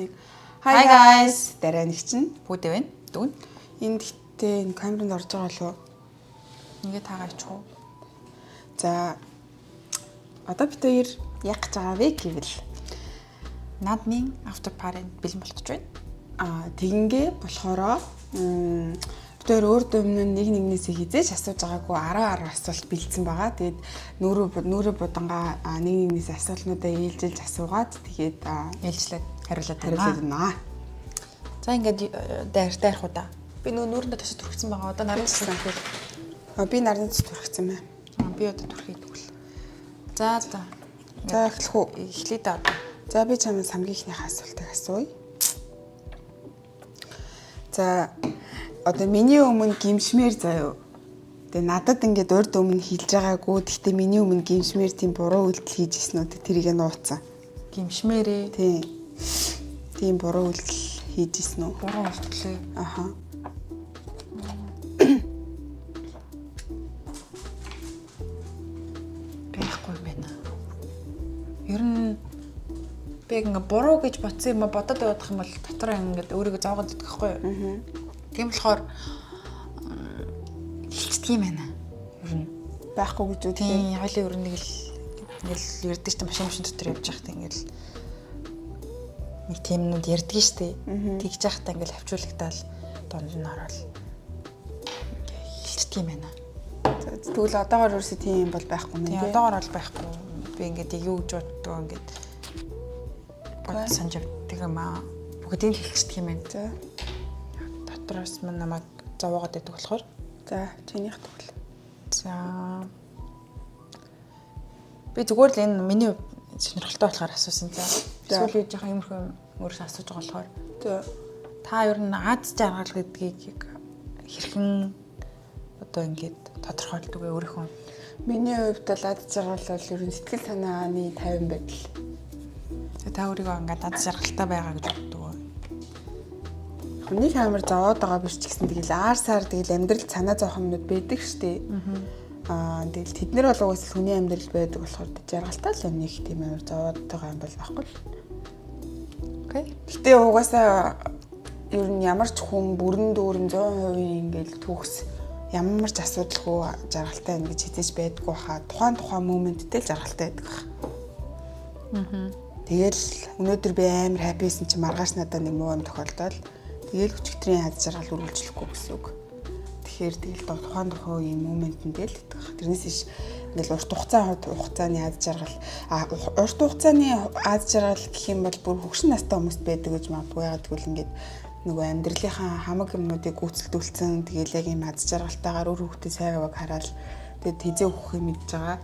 Нэг. Hi guys. Дараа нэг чинь бүгд байна. Дүн. Энэ гэхдээ энэ камеранд орж байгаа лөө. Ингээд таагаач уу. За одоо бид хоёр яг гэж байгаа вэ гэвэл наадмын after party бэлэн болтож байна. Тэгингээ болохоро бид хоёр өөр дөмнө нэг нэгнээсээ хизээж асууж байгаагүй 10 асуулт бэлдсэн байгаа. Тэгээд нүүрээ будангаа нэг нэгнээс асуултнуудаа ээлжилж асуугаад тэгээд ээлжлээд хариулаад байна. За ингээд дайрах удаа. Би нүүрэндээ тасаа түрхсэн байгаа. Одоо нарийн цэцэн гэвэл би нарийн цэцэн түрхсэн байна. Би одоо түрхийд тэгвэл. За. За эхлэх үү? Эхлэе да. За би чамаас хамгийн ихнийхээ асуултыг асууя. За одоо миний өмнө гимшмээр заяа. Тэгээ надад ингээд урд өмнө хэлж байгаагүй. Гэхдээ миний өмнө гимшмээр тийм буруу үйлдэл хийж ирсэн үү? Тэрийг нууцсан. Гимшмээрээ. Тийм буруу үйлдэл хийж ирсэн үү? Буруу үйлдэлээ. Аха. Байхгүй байна. Ер нь би ингээ буруу гэж бодсон юм бодоод явах юм бол дотроо ингээд өөрийгөө зовгод идэх байхгүй юу? Тийм болохоор хэлцдэг юм байна. Ер нь байхгүй гэж үү? Тийм хоёлын ер нь нэг л ингээл ярддаг ч машин дотор явж байхдаа ингээл нэг тиймнүүд ярддаг штэ. Тэгж байхдаа ингээл хавчуулагдаал донд нь ороод хэлцдэг юм байна. Тэгвэл одоогоор ерөөсөө тийм бол байхгүй мэн тий. Одоогоор бол байхгүй. Би ингээд юу гэж боддог ингээд бод санаж явдаг юм аа. Бүгдийг хэлцдэг юм байна. За. Дотроос мань намайг зовоогоод байдаг болохоор. За, чинийх тэгвэл. За. Би зүгээр л энэ миний сонирхолтой болохоор асуусан за. Эсвэл жоохон иймэрхүү өөрөөсөө асууж байгаа болохоор. За. Та ер нь Аз жаргал гэдгийг хэрхэн одоо ингээд тодорхойлдог вэ өөрийнхөө? Миний хувьд бол Аз жаргал бол ер нь сэтгэл санааны 50 байдал. Та өөрийгөө ингээд Аз жаргалтай байгаа гэж боддог уу? Нэг амар зовоод байгаа биш ч гэсэн тэгэл аарсаар тэгэл амьдрал санаа зовх юмнууд байдаг штэ. Тэгэл тэд нар бол угсаа хүний амьдрал байдаг болохоор жаргалтай л юм нэг тийм амар зовоод байгаа юм бол байхгүй л. Окей. Гэтэ угаасаа ер нь ямар ч хүн бүрэн дүүрэн 100% ингээл түүхс ямар ч асуудалгүй жаргалтай юм гэж хизээж байдгүй хаа. Тухайн моменттэй л жаргалтай байдаг баг. Тэгэл өнөөдөр би амар хапписэн чи маргааш надад нэг муу юм тохиолдоод тэгэл өчигдрийн аз жаргал үргэлжлэхгүй гэсэн үг. Тэгэхээр тэгэл тухайн ийм моментэндээ л итгэх. Тэрнээс иш ингээл урт хугацааны аз жаргал урт хугацааны аз жаргал гэх юм бол бүр хөгшин настай хүмүүст байдаг гэж магадгүй яагаад гэвэл ингээд нөгөө амьдралынхаа хамаг юмнуудыг гүйцэлдүүлсэн тэгэл яг ийм аз жаргалтайгаар өөр хүүхдээ сайн аваг хараад тэгээд хизээ өгөх юм мэдж байгаа.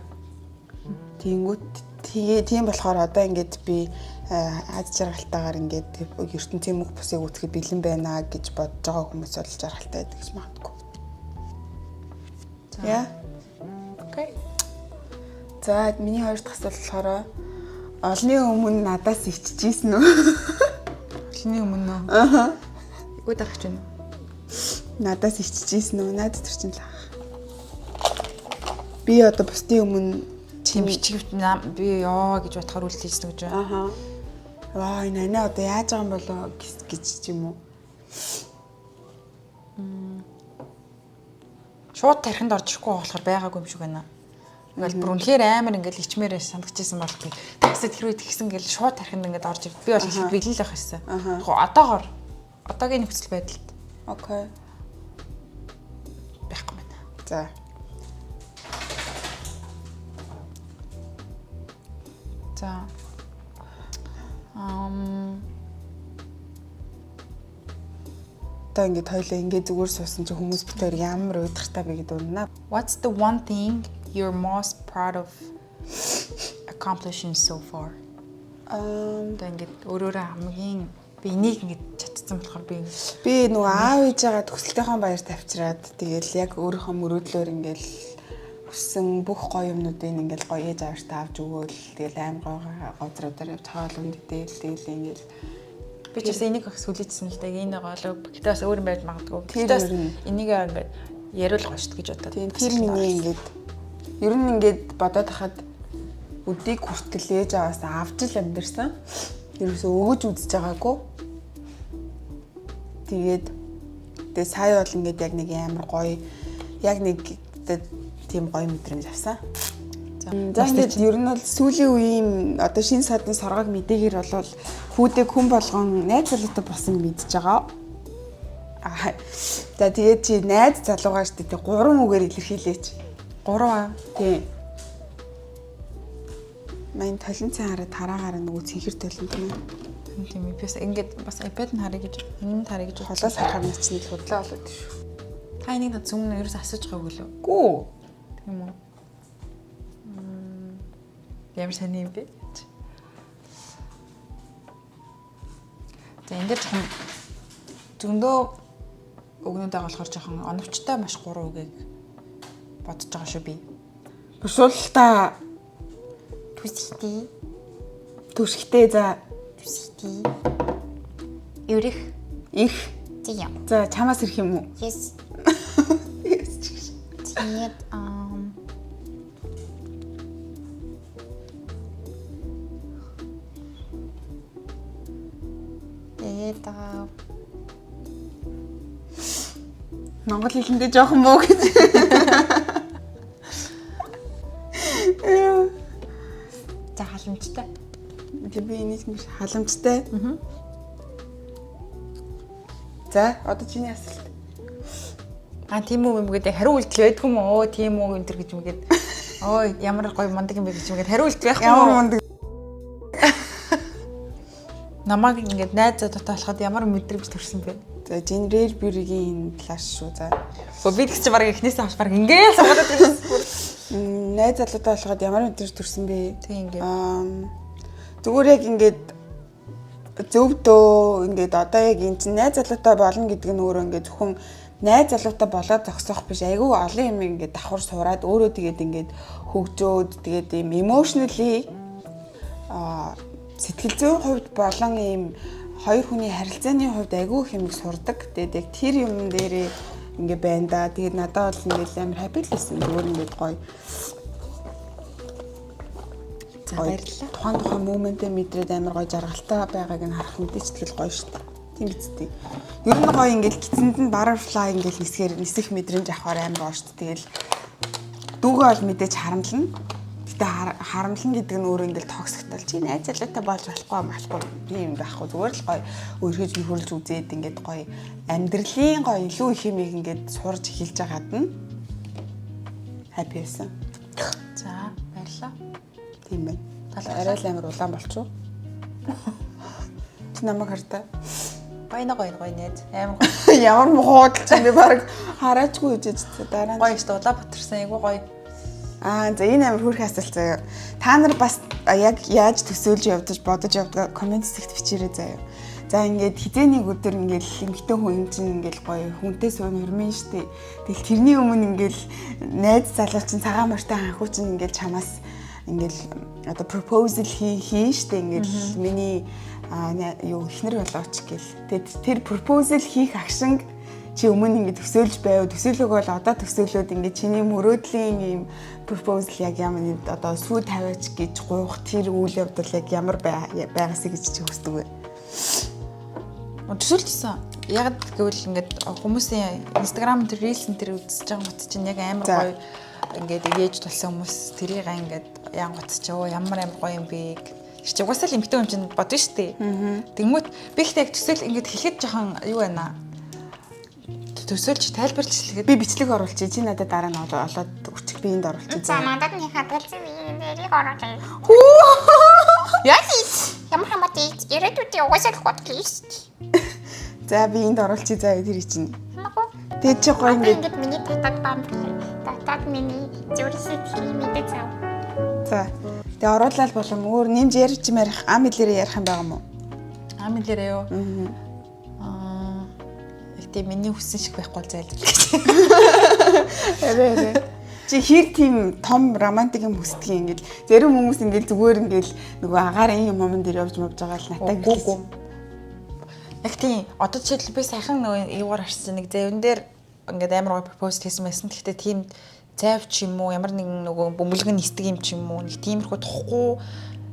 Тийм болохоор одоо ингээд би аз жаргалтайгаар ингээд ертөнцийн мөнх бусыг үүсгэхэд бэлэн байна гэж бодож байгаа хүмүүс бол жаргалтай байдаг гэж магадгүй. Яа. Окей. За миний хоёр дахь асуулт болохоор олны өмнө надаас иччихсэн үү? Олны өмнө үү? Аха. Үгүй дагч байна. Надаас иччихсэн үү? Надад тэр чинь л ах. Би одоо бусдын өмнө чим бичигт би ёо гэж бодохоор үлдээсэн гэж байна. Аха. Ваа энэ одоо яаж байгаа юм болоо гэж ч юм уу? Шууд тархинд орж ирэхгүй болохоор байгаагүй юм шиг байна. Ингээл бүр үнэхээр амар ингээл ичмээрээ сандагчсан бол би таксид хэрвээ тэгсэн гэл шууд тархинд ингээд орж ирд. Би бол их бэлэн л байх байсан. Одоогоор одоогийн нөхцөл байдалд. Окей. Байхгүй байна. За. За. Та ингээд хоёлаа ингээд зүгээр суусан чи хүмүүс битээр ямар уйдгартай бэ гэдэг үнэ. What's the one thing you're most proud of accomplishing so far? Та ингээд өөрөөрөө хамгийн би энийг ингээд чадсан болохоор би нөгөө аав ээжээгээ төгсөлтийнхаа баяр тавьчраад тэгэл яг өөрийнхөө мөрөөдлөөр ингээд өссөн бүх гоё юмнуудыг ингээд гоё ээж аваартай авч өгөөл тэгэл аим гоцруудаар явж хаал үндэл тэгэл ингээд би ч гэсэн энийг их сүлжээжсэн л дээ. Энэ голоо гэтээ бас өөр юм байж магадгүй. Гэтээ энийг ингээд яриул гоё шүү гэж бодоод. Тийм тэр миний ингээд ер нь ингээд бодоод хахад өдийг хүртэл ээж аваас авч л амьдэрсэн. ерөөсөө өгөж үзэж байгаагүй. Тэгээд сая бол ингээд яг нэг амар гоё яг нэг тийм гоё мэдрэмж авсан. За ингээд ер нь бол сүүлийн үеийн одоо шинэ садны соргог мэдээгээр бол хүүдээ хүн болгон найз залуутай болсон мэдж байгаа. За тэгээд чи найз залуугаа штэ тэг 3 үгээр илэрхийлээч. 3 аа. Тийм. Майн толинцын хараад нөгөө цэнхэр толинт юм. Тийм би бас ингээд бас iPad нь харъя гэж юм харъя гэж холоос харахаар начны л худлаа болоод шүү. Та энийг над зүмн ерөөс асууж байгаагүй лөө. Гүү. Тийм үү. Ямар сони юм бэ? За энэ дээр жоохон зөндөө өгнөдөө болохоор жоохон оновчтой маш 3 үгийг бодож байгаа шүү би. Бушуултаа түшигтэй за Түсхий. Өрих. их. Тийм. За чамаас ирэх юм уу? Yes. Тэгээд Монгол хэлэндээ жоохон муу гэж. За халамжтай. Тэг би энийг халамжтай. За одоо чиний асуулт. Тийм үү юм гээд хариу үйлдэл байдгүй юм уу? Тийм үү энэ төр гэж мэгээд. Ой ямар гоё мундаг юм бэ гэж мэгээд хариу үйлдэл байхгүй юу? Ямар мундаг. Намайг ингээд найз залуутай болоход ямар мэдрэмж төрсөн бэ? За General Beauty-гийн плаш шүү за. Би тэгч баг эхнээсээ авч баг ингээл суугаад байсан. Найз залуутай болоход ямар мэдрэмж төрсөн бэ? Тийм ингээд. Зүгээр яг ингээд зөвдөө ингээд одоо яг энэ чинь найз залуутай болно гэдэг нь өөрөө ингээд зөвхөн найз залуутай болоод зогсоох биш. Айгүй олон юм ингээд давхар сураад өөрөө тэгээд ингээд хөгжөөд тэгээд юм emotionally сэтгэл зүйн хувьд болон ийм хоёр хүний харилцааны хувьд айгүй их юм сурдаг. Тэгээд яг тэр юм дээрээ ингээ байна да. Тэгээд надад бол ингээл амар happy л байсан. Зүгээр ингээд гоё. За баярлалаа. Тухайн моментээ мэдрээд амар гоё жаргалтай байгааг нь харах мэдээж тэгэл гоё шүү дээ. Тийм биз дээ. Ер нь гоё ингээл гизэнд нь butterfly ингээл нисэх мэдрэмж авахаар амар гоё шүү дээ. Тэгэл дүүгээ бол мэдээж харамлна. Харамлан гэдэг нь өөрөө ингээл токсиктал чи найз залуутай болж болохгүй юм байхгүй зүгээр л гоё өөрхөж нөхөрлж үзээд ингээд гоё амьдралын гоё илүү их юм ингээд сурж эхэлж байгаад нь happy байсан. За баярлалаа. Тийм байна. Арай л амар улаан болчихоо. Чи намайг хартаа. Гоё найз. Амар гоё. Ямар мохоод ч юм бэ баг хараачгүй үжиж дараа нь. Гоё шүү дээ Улаанбаатарсан айгуу гоё. За энэ амар хөөрхөн асуулт заяа. Та нар бас яг яаж төсөөлж явдаж бодож явдаг комент хэсэгт бичээрэй заяа. За ингээд хизээний өдөр ингээд эмэгтэй хүн чинь ингээд гоё хүнтэй суун хөрмөн штэ. Тэгэл тэрний өмнө ингээд найз залуу чинь цагаан морьтой ханхуу чинь ингээд чамаас ингээд одоо proposal хийн штэ ингээд миний эхнэр болооч гэл. Тэгээд тэр proposal хийх агшинг чи өмнө ингэ төсөөлж байв. Төсөөлөг бол одоо төсөөлөөд ингэ чиний мөрөөдлийн ийм пропозал яг ямар одоо сүү тавиач гэж гуйх тэр үйл явдал яг ямар байгаас гэж чи хүсдэг вэ? Төсөөлжсэн. Яг гэвэл ингээд хүмүүсийн Instagram тэр Reels тэр үзэж байгаа мот чинь яг амар гоё ингээд ээж тулсан хүмүүс тэрийг ингээд янгуцч ямар гоё юм бэ чи угаасаа л эмхтэн юм чинь бодно штэ. Тэгмүүд би ихтэй яг төсөөл ингээд хэлэхэд жоохон юу байна. Төсөөлж тайлбарлаж хэлгээд би бичлэг оруулчих. Чи надад дараа нь олоод өчиг би энд оруулчих. за надад нэг хадгалсан нэрийг оруулъя. Яа Ямар хамаатай ирээдүйдээ угаасаа л бодлоо шүү. За би энд оруулчих заа тэр чинь. Хамаагүй. Тэгээд чи гоё ингээд миний татаад бам. Татаад миний зүрхсэд хиймэдэ зав. За. Тэгээ оруулаад болон өөр нэмж ярьж марих ам хэлээрээ ярих юм байгаа юм уу? Ам хэлээрээ юу? Тийм миний хүссэн шиг байхгүй зайлж. Арай. Чи хэр тийм том романтик юм хүсдэг юм ингээл зарим хүмүүс ингээл зүгээр ингээл нөгөө агаарын юм момон дээр явж байгаа л натаа гэлээ. Яг тийм одоо жишээл би сайхан нөгөө юугаар харсан нэг зэвэн дээр ингээд амар гоё пропоз хийсэн байсан. Гэхдээ тийм зайв ч юм уу ямар нэгэн нөгөө бөмбөлгөн нисдэг юм ч юм уу нэг тиймэрхүү тухгүй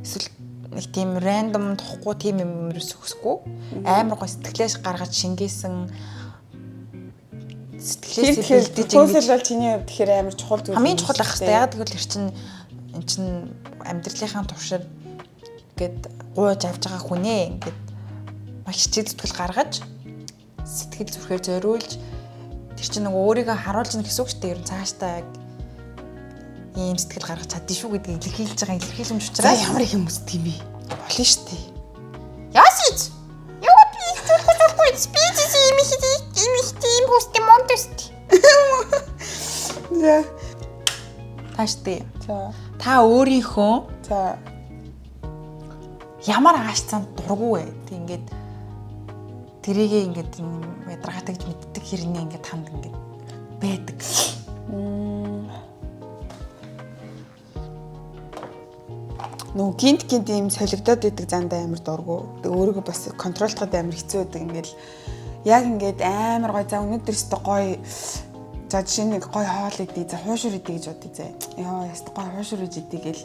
эсвэл нэг тийм рандом тохгүй тийм юм өсөхгүй. Амар гоо сэтгэлээс гаргаж шингээсэн сэтгэлээс бэлдэж proposal бол чиний хувьд тэгэхээр амар чухал зүйл. Хамгийн чухал байх хэрэгтэй. Яг тэгвэл эн чин амьдралынхаа туршид гээд гуйж авч байгаа хүнээ ингээд маш хичээл зүтгэл гаргаж сэтгэл зүрхээр зориулж тэр чинь нэг өөрийгөө харуулж нэг гэсэн үг шүү дээ. Ер нь цаашдаа яг ийм сэтгэл гаргаж чаддсан шүү гэдгийг илэрхийлж байгаа илэрхийлэмж учраас ямар их юм үсдэг юм бэ? Болно шүү дээ. Яасич? Юу би зүрхгүй спич ийм хөстө монтест. За. таашдээ. За. Та өөрийнхөө За. ямар ааш цанд дурггүй вэ? Тэг ингээд тэрийгээ ингээд ядаргатагж мэддэг хэрнээ ингээд ханд ингээд байдаг. Нөө гинт ийм солигдоод идэг зандаа амар дургу. Тэг өөрийгөө бас контролдоход амар хэцүү байдаг. Ингээл яг ингээд амар гой за өнөөдөр өстө гой за жишээ нэг гой хоол идэх за хуушур идэх гэж бодъё зэ. Яа яст гой хуушур идэх гэл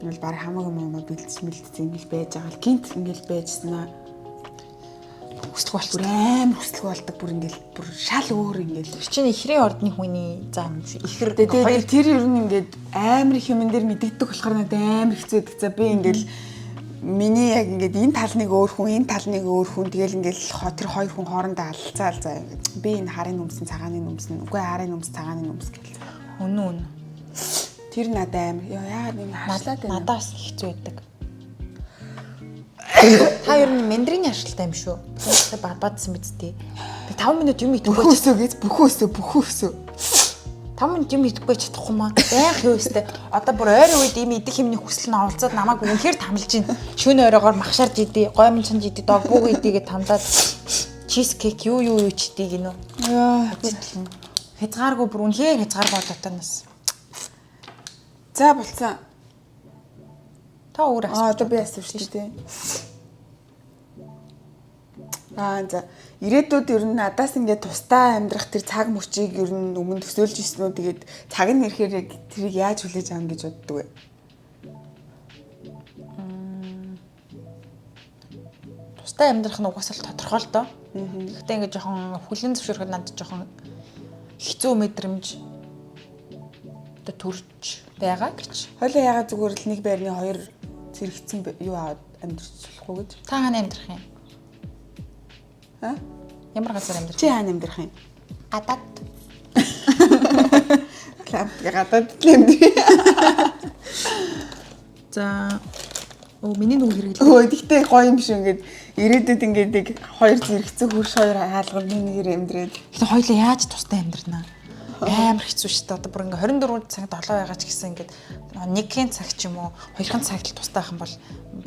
ингээл баг хамаагүй юм бэлдсэн ингээл байж байгаа л гинт ингээл байжснаа хүслэг болчихсон амар хүслэг болдог бүр ингээл бүр шал өөр ингээл Чинь ихрийн ордны хүний зам ихэр тэгээд тэр ер нь ингээд амар их юмн дээр мэддэгдэг болохоор надад амар хэцүү байдаг. За би ингээл миний яг ингээд энэ талныг өөр хүн тэгэл ингээл тэр хоёр хүн хоорондоо алцаал за би энэ харын нүмсэн цагааны нүмсэн үгүй харын нүмс цагааны нүмс гэл. Үнэн. Тэр надад амар яагаад юм хашлаад байна. Надаас хэцүү байдаг. Та ер нь мандрины ашигтай юм шүү. Тэгээс бадсан биз дээ. Би 5 минут юм идэхгүй өсөө гэж бүхэн өсөө. 5 минут юм идэхгүй чадахгүй маа. Байх юу өстэй. Одоо бүр ойрын үед ийм идэх юмны хүсэл нь оволцоод намайг үнэхээр тамлж байна. Шөнө оройгоор махшарж идэ, гоймон чанж идэ, дог бууг идээгээ тамдаад чиз кейк юу ч идэ гинөө. Яа. Хязгааргүй бүр үнэхээр хязгааргүй болоотоноос. За болцсон. Та өөр асууж. Одоо би асууж шүү дээ. За ирээдүйд ер нь надаас ингээд тусдаа амьдрах тэр цаг мөчийг ер нь өмнө төсөөлж ирсэн үү тэгээд цаг нь ирэхээр яг тэрийг яаж хүлээж авах гэж боддог вэ? Тусдаа амьдрах нь угаасаа л тодорхой л доо. Гэхдээ ингээд жоохон хүлэн зөвшөөрөхөд надад жоохон хэцүү мэдрэмж одоо төрж байгаа гэж. Хойлоо ягаад зүгээр л нэг байрны хоёр зэрэгцэн юу аваад амьдрч болохгүй гэж. Та хаана амьдрах юм? Аа? Ямар газар амьдрах? Чи хаана амьдрах юм? Гадаад. Гадаад амьдрах. За миний нүг хэрэглээ. Тэгтээ гоё юм шүү ингээд ирээдүйд ингээд нэг хоёр зэрэгцэн хөрш хоёр хаалгаар нэгээр амьдрээд. Тэгэхээр хоёлаа яаж тустай амьдрнаа? Амар хэцүү шүү дээ. Одоо бүр ингээ 24 цаг 7 байгаа ч гэсэн ингээд нэгэн цаг ч юм уу, хоёрхан цаг л тустай байх юм бол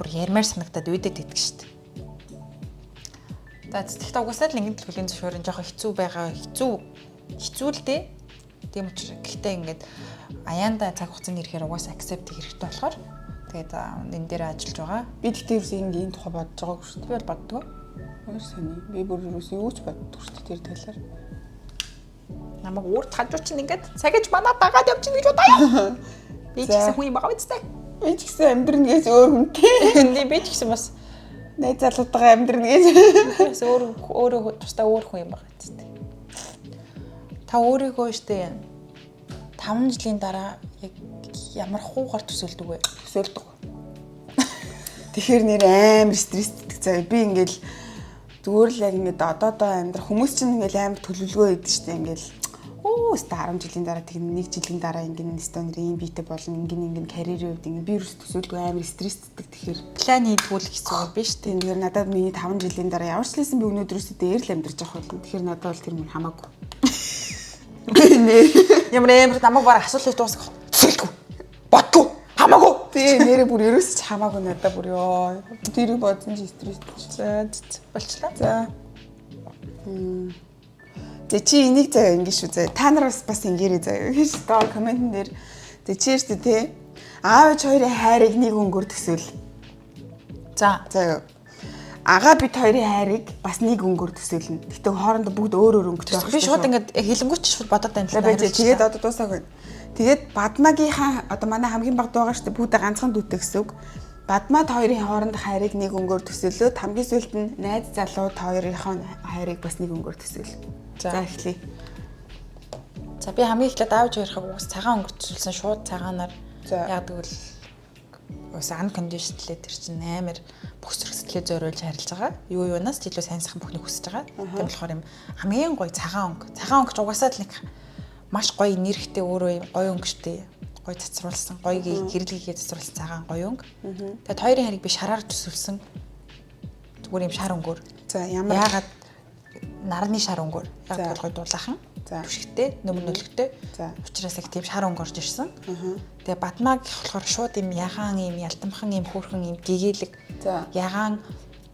бүр ярмаар санагдаад үйдэд идэх шүү дээ. Тэгэхдээ угаасаа л ингээд хүлийн зөвшөөрөн жоохон хэцүү байгаа. Хэцүү л дээ. Тийм учраас гэхдээ ингээд аяанда цаг хугацааны ирэхээр угаасаа accept хийх хэрэгтэй болохоор тэгээд энэ дээр ажиллаж байгаа. Би тэгтээ ерөөсөө энэ тухай бодож байгаагүй шүү дээ. Би бол боддгоо. Өөр сони. Би бүр ерөөсөө юу ч боддоггүй шүү дээ тэр талаар. Намайг өөрт хажуу чинь ингээд цагиж манаа дагаад явж гин гэж бодоё. Би ч гэсэн хүн юм байгаа үстэй. Би ч гэсэн амьдрна гэж өөр хүнтэй. Би ч гэсэн бас найз залуутайгаа амьдрна гэж. Бас өөрөө тусдаа өөр хүн юм байгаа үстэй. Та өөрийгөө штэ 5 жилийн дараа яг ямар хуугаар төсөөлдөг вэ? Төсөөлдөг. Тэгэхээр нэр амар стресстэй заяа. Би ингээл зүгээр л яг ингээд одоо амьдрах хүмүүс чинь ингээл амар төлөвлөгөө өгдөг штэ ингээл өстө 10 жилийн дараа тэгнэ 1 жилийн дараа ингэн стонер ийм биетэй болно ингэн карьерийн хувьд ингэ би ерөөс төсөөлгүй амар стресстэй тэгэхээр план хийдгүүл гэсэн үг биш үү? Тэгэхээр надад миний 5 жилийн дараа ямар ч лсэн би өнөөдрөөсөө дээр л амьдарч байгаа юм. Тэгэхээр надад бол тэр минь хамаагүй. Ямар намайг бараг асуулт дуусгах. Төсөөлгүй. Бодгүй. Хамаагүй. Би нэрээ бүр ерөөс ч хамаагүй надад бүр ёо. Тэрийг бодсон чи стресстэй. Болчлаа. За. Тэ чи энийг заяа ингэ шүү заяа. Та нараас бас ингээрэй заяа. Хийж доо комментэн дээр тэ чи шүү тэ. Аав ээж хоёрын хайрыг нэг өнгөөр төсөөл. За. Заяа. Агаа бид хоёрын хайрыг бас нэг өнгөөр төсөөлнө. Гэтэ хоорондоо бүгд өөр өөр өнгөтэй байх. Би шууд ингээд хэлэнгүүч шууд бодоод байна. Тэгээд одоо дуусаагүй. Тэгээд Бадмагийнхаа одоо манай хамгийн баг дуугаа шүү дээ. Бүгд ганцхан дүүтэй гэсэн үг. Бадмад хоёрын хоорондох хайрыг нэг өнгөөр төсөөлөөд хамгийн сүүлд нь найз залууд хоёрынхоо хайрыг бас нэг өнгөөр төсөөл. За эхлэе. За би хамгийн эхлээд аавч хоёрхаг уус цагаан өнгөр төсөлсөн шууд цагаанаар яг тэгвэл уус unconditional тэр чинь амар бүх зөрсөлтөө зориулж харилж байгаа. Юу юунаас ч илүү сайн сайхан бүхнийг хүсэж байгаа. Тийм болохоор юм хамгийн гоё цагаан өнгө. Цагаан өнгө ч угаасаа л нэг маш гоё нэрхтээ өөрөө гоё өнгөштэй. Гоё цацруулсан, гоё гэрэлгээ цацруулсан цагаан гоё өнгө. Тэгээд хоёрын харийг би шараар төсөлсөн. Зүгээр юм шар өнгөөр. За ямар яагаад нарны шар өнгөөр. Яг гоё дулаахан. Түшигтэй, нөмнөлөгтэй. Учираас их тийм шар өнгө орж ирсэн. Тэгээ бадмаг болохоор шууд юм ягаан юм ялтамхан юм хөөрхөн юм гэгээлэг. Ягаан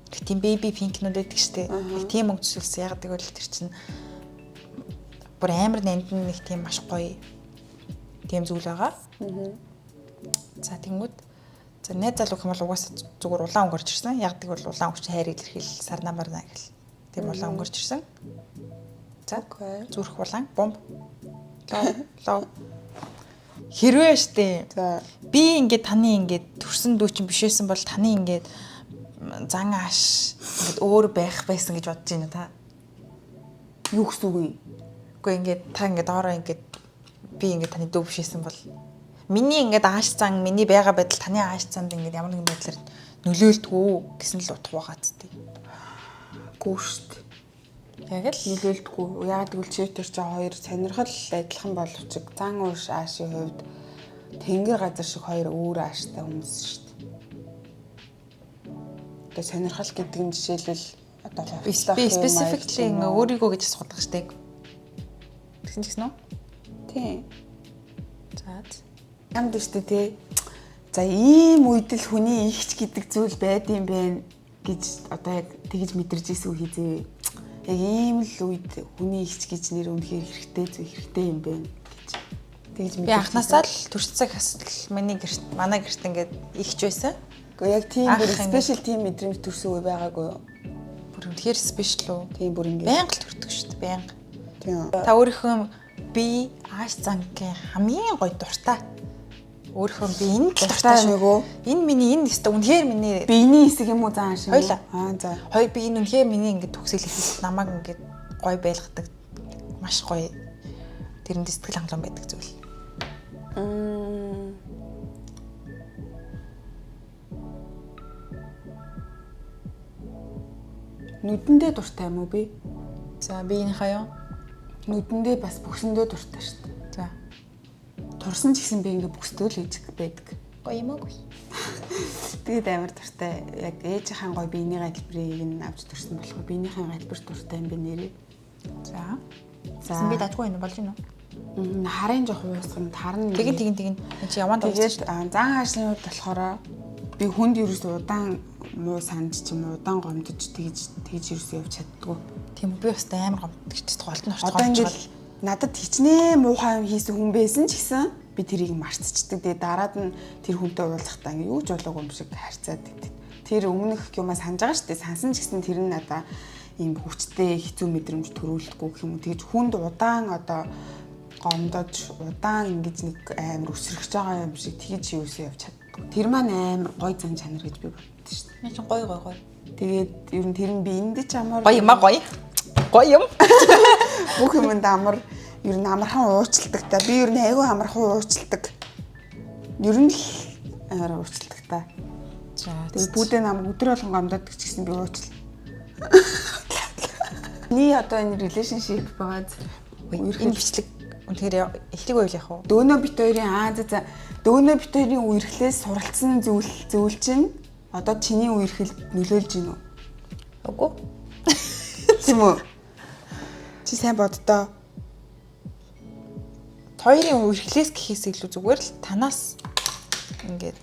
тийм baby pink-нүүд байдаг штэ. Тийм өнгө төсөлсөн. Яг тэгвэл тэр чинь бүр амар нандин нэг тийм маш гоё тийм зүйл байгаа. За тэнгүүд за найз залуу юм бол угаасаа зүгээр улаан өнгөрч ирсэн. Яг тэгвэл улаан өнгөч хайрыг илэрхийл сарнаа марна гэл. Тийм улаан өнгөрч ирсэн. За зүрх улаан бомб. Лоо. Хэрвээ штэ. Би ингээд таны ингээд төрсөн дүү чинь бишээсэн бол таны ингээд зан ааш ингээд өөр байх байсан гэж бодож байна та. Юу гэсэн үг юм? Үгүй ингээд та ингээд доороо ингээд би ингээд таны дүү бишээсэн бол миний ингээд ааш зан миний байгаа байдал таны ааш занд ингээд ямар нэгэн байдлаар нөлөөлдгөө гэсэн л утга байгаа зү. Гүү штт. Яг л нөлөөлдгөө. Яг тэгвэл чивтер чи хоёр сонирхол адилхан боловч зан ууш аашийн хувьд тэнгэр газар шиг хоёр өөр ааштай хүмүүс штт. Тэгээ сонирхол гэдэг нь жишээлбэл одоо би specifically өөрийгөө гэж асуудаг штеп. Тэгсэн ч гэсэн үү? Тийм. За. Ямд штэ тий. За ийм үед л хүний ихч гэдэг зүйл байд юм бэ гэж одоо яг тэгж мэдэрч ийсүү хийзээ. Яг ийм л үед хүний ихч гэж нэр үнэхээр хэрэгтэй юм бэ гэж тэгж мэдэрч. Би анхнаасаа л төрцөг хасал манай гэрт ингээд ихч байсан. Гэхдээ яг тийм бүр спешиал тийм мэдрэмж төрсөн үе байгаагүй юу? Бүр үнэхээр спешиал үү? Тийм бүр ингээд байнга л төрдөг шүү дээ, байнга. Тийм. Та өөрийнхөө би ааш зангийн хамгийн гоё дуртай. Өөрийнхөө би энэ дуртай нөгөө энэ миний энэ өстө үнэхээр миний биений хэсэг юм уу заа шиг. Хоёлаа. За. Хоёр би энэ үнэхээр миний ингээд төгсөл хийх намайг ингээд гоё байлгадаг. Маш гоё. Тэрэнд сэтгэл хангалуун байдаг зүйл. Нүдэндээ дуртай юм уу би? За би энэ хаяа нүдэндээ бас бүксэндээ дуртай шүү дээ. За. Турсан ч гэсэн би ингээ бүксдөө л хийж байдаг. Гоё юм уу? Тэгээд амар дуртай. Яг ээжийнхэн гоё биений галбирыг нь авч турсан болохоор биенийхэн галбир дуртай юм бэ нэрээ. За. За би дажгүй юм болж байна уу? Харын жоох уусгам тарна. Тэгин. Энд чи яваанд тэгээд зан хаашны хувьд болохоор би хүнд ерөөс удаан муу санд ч юм уу удаан гомдож тэгж ерөөс явж чаддгүй. Тийм би бас амар гомддог ч голтон орч одоо ингээд надад хичнээн муухай юм хийсэн хүн байсан ч гэсэн би тэрийг марцчихдаг. Тэгээд дараад нь тэр хүнтэй уулзахдаа ингээ юу ч болоогүй юм шиг харьцаад байдаг. Тэр өмнөх юмаа санаж байгаа шүү дээ. Сансан ч гэсэн тэр нь надаа ийм хүчтэй хэцүү мэдрэмж төрүүлдэггүй гэх юм уу. Тэгж хүнд удаан одоо гомдож удаан ингэж нэг амар өсрөгч байгаа юм шиг тэгж юусоо явж чаддгүй. Тэр маань амар гой зан чанар гэж би боддоо шүү дээ. Яа чи гоё. Тэгээд ер нь тэр нь би энд ч амар гоё юм аа гоё. Гоё юм. Бүх юмд амар ер нь амархан уучилдаг та. Би ер нь айгүй амархан уучилдаг. Ер нь л амар уучилдаг та. За. Тэгээд бүдэ нам өдөр болгон гомдоод ч гэсэн би уучил. Ни одоо энэ relationship байгаа. Энэ бичлэг үнэхээр эхлэх үйл яах вэ? Дөөнөө бит хоёрын за дөөнөө бит хоёрын үерхлээс суралцсан зүйл чинь одоо чиний үерхэлд нөлөөлж гинөө. Үгүй. Тийм үү? Чи сайн боддоо. Хоёрын үерхлээс гэхээс илүү зүгээр л танаас ингээд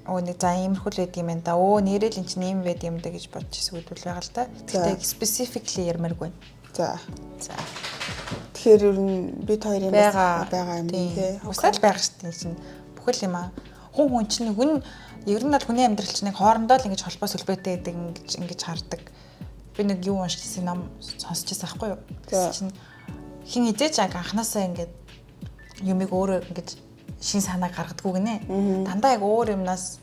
нэг за иймэрхүү л байд юм байна да. Нэрэл эн чинь ийм байд юм да гэж бодож эсвэл байгаа л да. Тэгтээ specifically ярмааргүй. За. Тэгэхээр ер нь бид хоёрын байгаа юм тий. Усаал байгаа шүү дээ чинь бүхэл юм аа. Хүн чинь хүн ер нь л хүний амьдрал чинь нэг хоорондоо л ингэж холбоо сүлбэтэй байдаг ингэж хардаг. Би нэг юу уншижсэн ном сонсчихсан байхгүй юу? Чинь хин хизээч анханасаа ингэж юмыг өөрөө ингэж шин санаа гаргадаггүй гинэ. Дандаа яг өөр юмнаас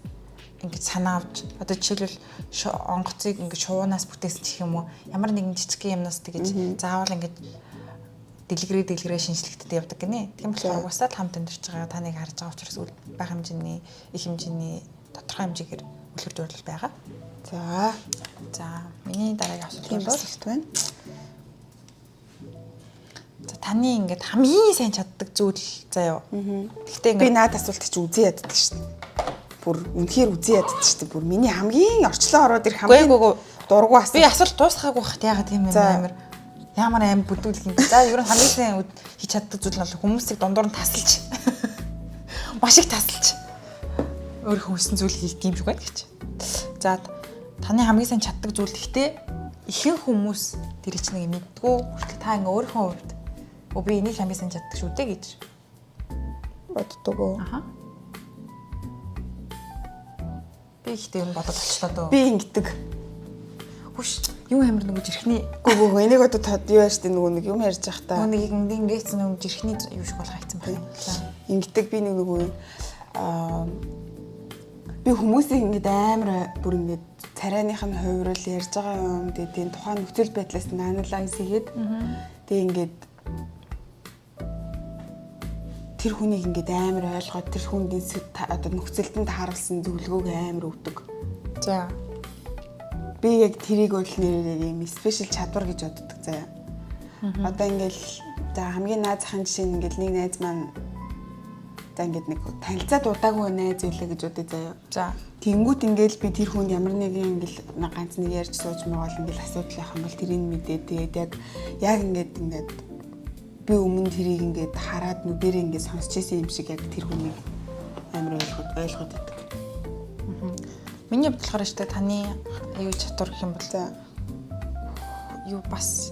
ингээд санаа авч одоо жишээлбэл онгоцыг ингээд шуунаас бүтээсэн ч юм уу ямар нэгэн жижиг юмнаас тэгэж заавал ингээд дэлгэрээ шинжлэхтэд явдаг гинэ. Тийм болохоор угсаал хамт амьдарч байгаа таныг харж байгаа учраас байх хэмжээний их хэмжээний тодорхой хэмжээгээр үлгэр дуурлал байгаа. За миний дараагийн асуулт байна. За таны ингээд хамгийн сайн чаддаг зүйл заяа. Гэхдээ ингээд би наад асуулт чи үзэн яддаг шүү дээ. Бүр үнэхээр үзэн яддаг шүү дээ. Бүр миний хамгийн орчлон ороод ирэх хамгийн дургу асуулт. Би асуулт дуусгаагүй хат яагаад тийм юм амар бүдүүлэх юм. За ер нь хамгийн сайн хийж чаддаг зүйл нь бол хүмүүсийг дундуур нь тасалж маш их тасалж өөрийнхөө хүссэн зүйл хийх юм шиг байна гэж. За таны хамгийн сайн чаддаг зүйл гэхдээ ихэнх хүмүүс тэр чинь нэг мэддгүү. Хүртэл та ингээ өөрийнхөө хувьд би энийг хамгийн сайн чаддаг шүү дээ гэж боддог уу? Би ихтэй юм бодож болчлоо дөө. Би ингэдэг. Хүш юу амар нөгөө жирхний гоо энийг одоо юу яаж тэ нөгөө нэг юм ярьж явах та. Нэг ингэсэн нөгөө жирхний юу шиг болох хайцсан байна. Ингэдэг би нөгөө би хүмүүсийг ингэж амар бүр ингэж царайных нь хувирал ярьж байгаа юм тийм тухайн нөхцөл байдлаас анализ хийгээд тэг ингэж тэр хүнийг ингэж амар ойлгоод тэр хүндийн одоо нөхцөлд нь тааруулсан зөвлөгөөг амар өгдөг. За би яг тэрийг бол нэрээр юм спешиал чадвар гэж боддог заяа. Одоо ингээл за хамгийн наазахын жишээ нь ингээл нэг найз маань за ингээд нэг танилцаад удаагүй найз байлаа гэж бодъё заяа. За тэнгүүт ингээл би тэр хүнд ямар нэгэн ингээл ганц нэг ярьж сууж байгаа ингээл асуудал байх юм бол тэрийг мэдээ тэгээд яг ингээд би өмнө тэрийг ингээд хараад нүдэрээ ингээд сонсч ирсэн юм шиг яг тэр хүнийг амар ойлгоод байдаг. Миний хувьд болохоор штэ таны аюу чадвар гэх юм бол юу бас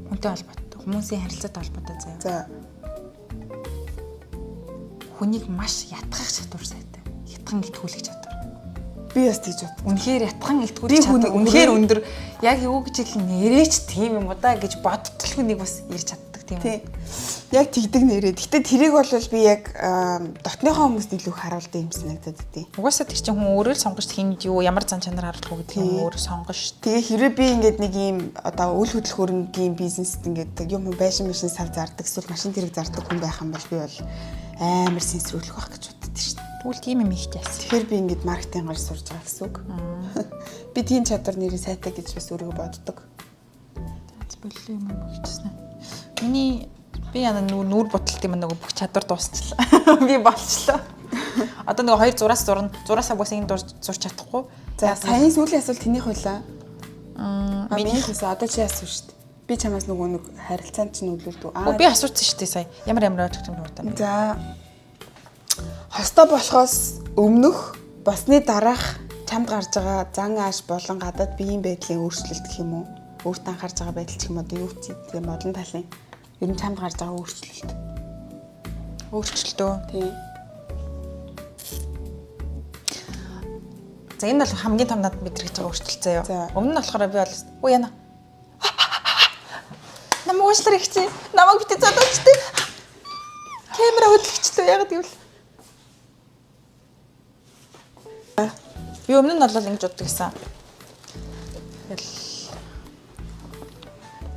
хүнтэй холбоотой, хүмүүсийн харилцаатай холбоотой заяа. За хүнийг маш ятгах чадвар сайтай. Ятган итгүүлэх чадвар. Би бас тийж бод. Үнэхээр ятган итгүүлэх чадвар үнэхээр өндөр. Яг юу гэж хэлэх нэрээч тийм юм уу да гэж бодтол хүнийг бас ирж чаддаг тийм үү. Яг тэгдэг нэрээ. Гэтэ тэрийг бол би яг дотныхоо хүмүүст илүү харуулдаг юм санагдаад байдیں۔ Угаасаа тэр чинь хүн өөрөө л сонгож хинд юу ямар зан чанар харуулах уу гэдэг нь өөрөө сонгож. Тэгээ хэрвээ би ингээд нэг юм одоо үйл хөдлөх хөрөнгөний бизнест ингээд юм байшин машин сав зардаг эсвэл машин тэрэг зардаг хүн байх юм бол би бол амар сэнсрүүлэх байх гэж боддог шүү дээ. Тэгвэл тийм юм ихтэй. Тэгэхээр би ингээд маркетингаар сурж байгаа гэсэн үг. Би тийм чадвар нэрээ сайтай гэж бас өөрийгөө боддог. Болоо юм хийчихсэн. Миний би яна нүүр ботлолт юм нөгөө бүх чадвар дуусчлаа. Би болчлоо. Одоо нөгөө хоёр зураас зураасаа бас ингэ зурч чадахгүй. За саяны сүүлийн асуулт тэнийх байлаа. Минийх үсээ одоо чи асуу шүү дээ. Би чамаас нөгөө нэг харилцаанд чинь нөлөөлдөг. Би асуусан шүү дээ сая. Ямар ойлгох юм бэ? За хостой болохоос өмнөх босны дараах чамд гарч байгаа зан ааш болон гадаад биеийн байдлын өөрчлөлт гэх юм уу? Өөртөө анхаарч байгаа байдал ч юм уу юу тийм олон талын ер нь чамд гарч байгаа өөрчлөлт. Өөрчлөлтөө. Тийм. За энэ бол хамгийн том надад мэдрэгч байгаа өөрчлөлт заяа. Өмнө нь болохоор би бол үе яна. Намайг уушлах гэж намайг битээ задуулчтэй. Камера хөдлөгчтэй ягаад гэвэл би өмнө нь бол ингэж боддог гэсэн.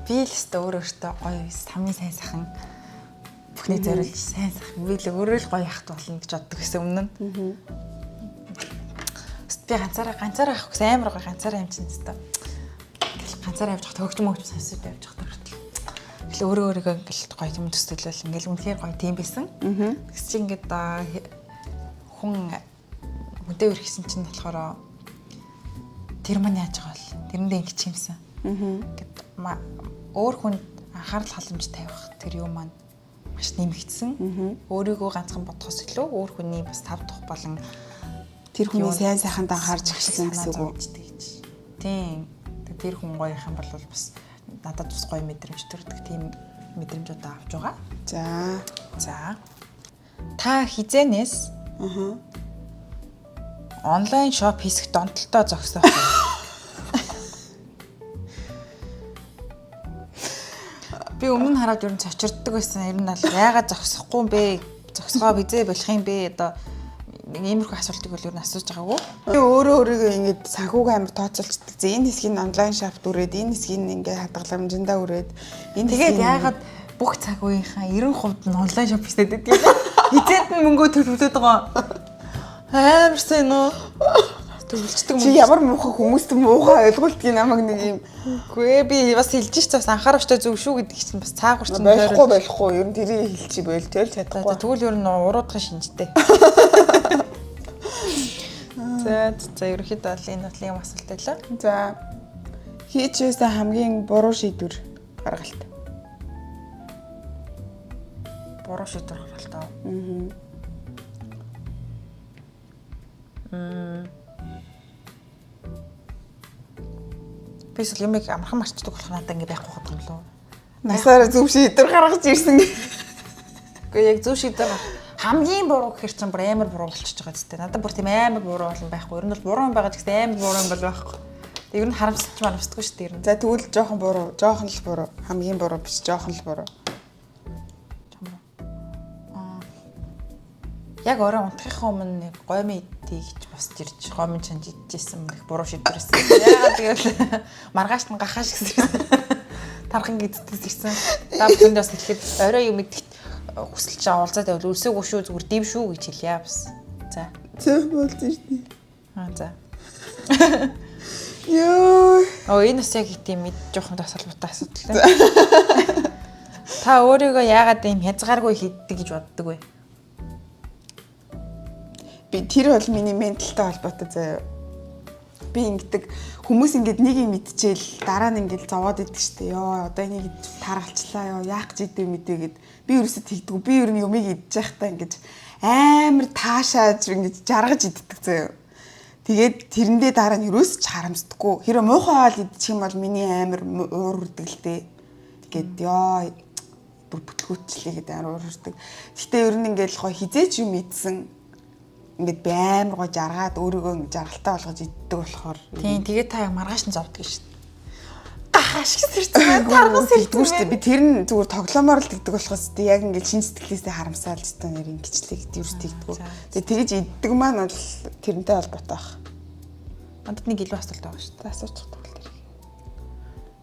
Би л өөртөө гоё самын сайн сайхан бүхний зориулж сайн сайхан би л өөрөө л гоё яхад болно гэж боддог гэсэн өмнө нь. Би ганцаараа авах гэсэн амар гоё ганцаараа юм чинь тест. Ганцаараа явж хахад хөгжим сонсож явж хахад хүртэл. Тэгэл өөрөөгөө ингээл гоё юм төсөөлөл ингээл үнэхээр гоё тийм байсан. Тэгс чи ингээд хүн мөдөө өрхсөн чинь болохоор тэр маань яаж байгаа бол тэрэндээ ингэж юмсан. Гэт өөр хүнд анхаарал халамж тавих тэр юм маань маш нэмэгдсэн. Өөрийгөө ганцхан бодохоос илүү өөр хүний бас тав тух болон тэр хүний сайн сайханд анхаарч эхэлсэн гэсэн үг. Тийм. Тэр хүн гоё юм бол бас надад бас гоё мэдрэмж төрдөг тийм мэдрэмж одоо авч байгаа. За. Та хизэнээс онлайн шоп хийсэх донтолтой зогсоох. Би өмнө хараад ер нь цочирддаг байсан. Ер нь бол яагаад зогсохгүй юм бэ? Зогсгоо бизээ болох юм бэ? Одоо иймэрхүү асуултыг бол юу н асууж байгаагүй. Би өөрийгөө ингэж санхүүгээ амар тооцоолчдаг. Энэ хэсгийг онлайн шапт үрээд, энэ хэсгийг ингээ хадгаламжиндаа үрээд, энэ тэгээд яагаад бүх цаг үеийнхаа 90% нь онлайн шопингтэй гэдэг юм. Хизээд нь мөнгөө төлөвлөд байгаа. Амарсан нөө. Төлөвлөждөг чи ямар муухай хүмүүст муухай ойлголтгийг намайг нэг юм. Үгүй би бас хэлж ш бас анхааравчтай зөв шүү гэдэг чинь бас цаагаар чинь болохгүй ер нь тэрийг хэлчих байл тэл чадахгүй. Тэгвэл ер нь уруудхан шинжтэй. За ерөнхийдөө бол энэ бодлын асуулт байлаа. За хийчихсэн хамгийн буруу шийдвэр гаргалт. Буруу шийдвэр гаргалт аа. Бис л юмыг амархан марчдаг болох надад ингэ байхгүй хот юм лөө. Насаараа зөв шийдвэр гаргаж ирсэн. Гэхдээ яг зөв шийдвэр хамгийн буруу гэхэр чинь бүр амар буруу болчихж байгаа зү. Надад бүр тийм амар буруу болон байхгүй. Ер нь бол буруу юм байгаа ч гэсэн амар буруу юм бол байхгүй. Ер нь харамсалж марамсдаггүй шүү дээ ер нь. За тэгвэл жоохон буруу, жоохон л буруу. Хамгийн буруу биш, жоохон л буруу. Яг орой унтахын өмнө нэг гомь идэж босч ирж гомь чанж идчихсэн нэг буруу шийдвэрсэн. Яагаад тэгэл маргааш нь гахаа шигсэн. Тархан гиддээс ирсэн. Та бүхэнд бас хэлэхэд орой юм идэх хүсэлж уулзаад байвал өлсөөгүй шүү зүгээр дэв шүү гэж хэлье бас. За. Зөв болж штий. За. Ёо. Энэ бас яг тийм мэд жоохон тасалбартай асуудал. Та өөрийгөө яагаад ийм хязгааргүй хийдэг гэж боддог вэ? Би тэр бол миний менталтай холбоотой заяа. Би ингэдэг хүмүүс ингэж нэг юм мэдчихэл дараа нь ингэж зовоод идэг штэ. Ёо одоо энийг таргалчлаа ёо яах гэж идэв мэдээ гэд. Би ерөөсөд тэгдэггүй. Би ер нь юмыг идэж байхдаа ингэж амар таашааж ингэж жаргаж иддэг заяа. Тэгээд тэрэндээ дараа нь ерөөс ч харамсдаггүй. Хэрэв муухай хоол идчих юм бол миний амар уур үрдэг л дээ. Тэгээд ёо бүр бүтлгүүчлээ гэдэг амар уур үрдэг. Гэтэ ер нь ингэж гоо хизээч юм идсэн. Ингээд би амар гоо жаргаад өөрийгөө жаргалтай болгож иддэг болохоор тийм тэгээд та маргааш нь зовдөг шүү дээ. Гахаа шиг сэрцээ таргас хэлдэггүй шүү дээ. Би тэр нь зүгээр тоглоомоор л тэгдэг болохоос тэ яг ингээд шин сэтгэлээсээ харамсаал ч тань ингэчлээ гэдэг юу ч тэгдэггүй. Тэгээд тэгэж иддэг маань бол тэрнтэй холбоотой байх. Надад нэг илүү асуулт байгаа шүү дээ. Асуучих төгөл тэр.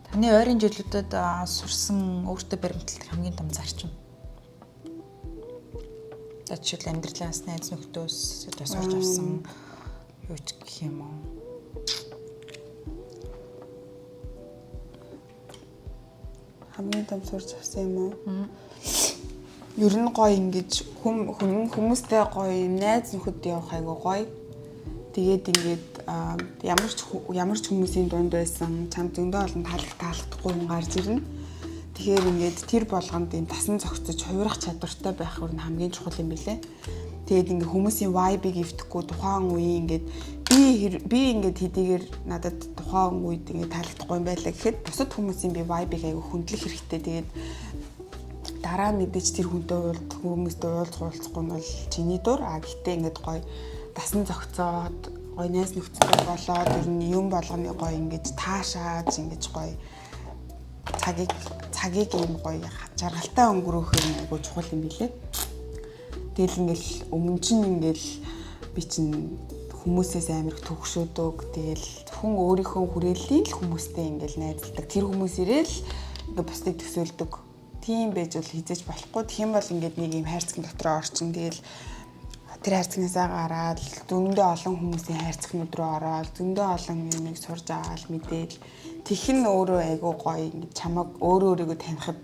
Таны ойрын жилүүдэд сурсан өөртөө баримталдаг хамгийн том зарчим. Жишээл амьдралаас найз нөхдөөс сурч авсан юу ч гэх юм уу. Хамгийн том сурч авсан юм уу? Ер нь гоё ингэж хүмүүстэй гоё юм найз нөхөд явах айгу гоё. Тэгээд ингэж ямар ч хүмүүсийн дунд байсан чам зөндөө олон таалагдахгүй юм гарч ирнэ. Тэгэхээр ингээд тэр болгонд юм тасан зогцож хувирах чадвартай байх нь хамгийн чухал юм билэ. Тэгээд ингээд хүмүүсийн vibe-ийг эвдэхгүй тухайн үеийн ингээд би ингээд хэдийгээр надад тухайн үед ингээд таалагдахгүй юм байлаа гэхэд бусад хүмүүсийн би vibe-ийг аягүй хөндлөх хэрэгтэй. Тэгээд дараа нь мэдээж тэр хүмүүстэй уулзахгүй нь бол чиний дур. Гэхдээ ингээд гоё тасан зогцоод гоё найз нөхцөлтэй болоод ер нь юм болгоны гоё ингээд таашааж ингээд гоё цагийг юм гоё жаргалтай өнгөрөөх юм айгуу чухал юм билээ. Тэгэл ингээл өмнө чинь ингээл би чинь хүмүүсээс амар их төгшөөдөг. Тэгэл хүн өөрийнхөө хүрээллийг л хүмүүстэй ингээл найзалдаг. Тэр хүмүүс ирээл ингээ бусдыг төсөөлдөг. Тийм байж бол хизээж болохгүй. Тэгэх юм бол ингээд нэг юм хайрцаг дотроо орчин. Тэгэл тэр хайрцагнасаа гараад зөндөө олон хүмүүсийн хайрцагнууд руу ороод зөндөө олон юмыг сурж аваад мэдээл тэгхэн өөрөө айгуу гоё ингэж чамаг өөрийгөө танихад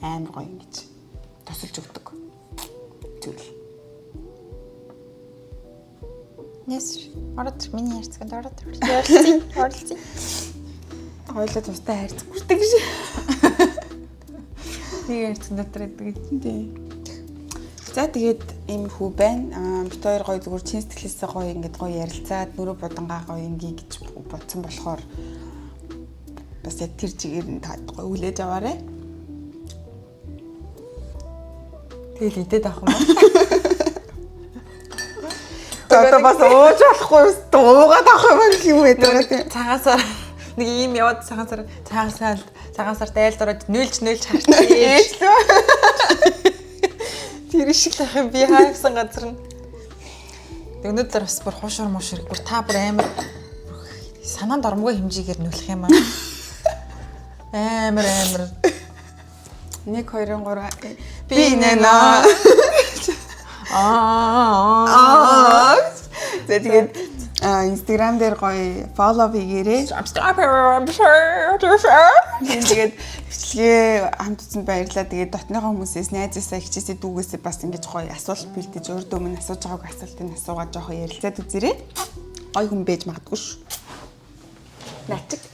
амар гоё ингэж тусалж өгдөг. Зүйл. Нэс ороод миний хайрцагт ороод оролцъя. Хоёулаа тустай хайрцаг хүрдэг гэж. Нэг хайрцаг дотор идэг. Тийм. За тэгээд ийм хүү байна. Бид хоёр гоё зүгээр чин сэтгэлээсээ гоё ингэж гоё ярилцаад нөрөө будангаа гоё ингээ гэж бодсон болохоор бас яг тэр чигээр нь таад гоё хүлээж аваарэ. Тэгэл идээд авах юм аа. Одоо бас ууж болохгүй уугаад авах юм гэх юм байдаг тийм. Цагаасаар нэг ийм яваад цагаасаар дайлдороод нүүлж харчих. Тэр шиг л ах юм би хайсан газар нь. Өнөөдөр бас бүр хуушур мушур бүр та бүр амар санаанд ормгүй хэмжээгээр нүлэх юм аа. Амар. 1 2 3 би нэнаа. Тэгээд Instagram дээр гоё follow хийгээрэй. Тэгээд хвчлэгээ хамт үзсэнд баярлалаа. Тэгээд дотныхоо хүмүүсээс найзаасаа хичээсээ дүүгээсээ бас ингэж гоё асуулт бэлдэж өөртөө өмнө асууж байгааг асуултыг асуугаад жоохон ярилцаад үзээрэй. Гоё хүн байж магадгүй ш. Начиг.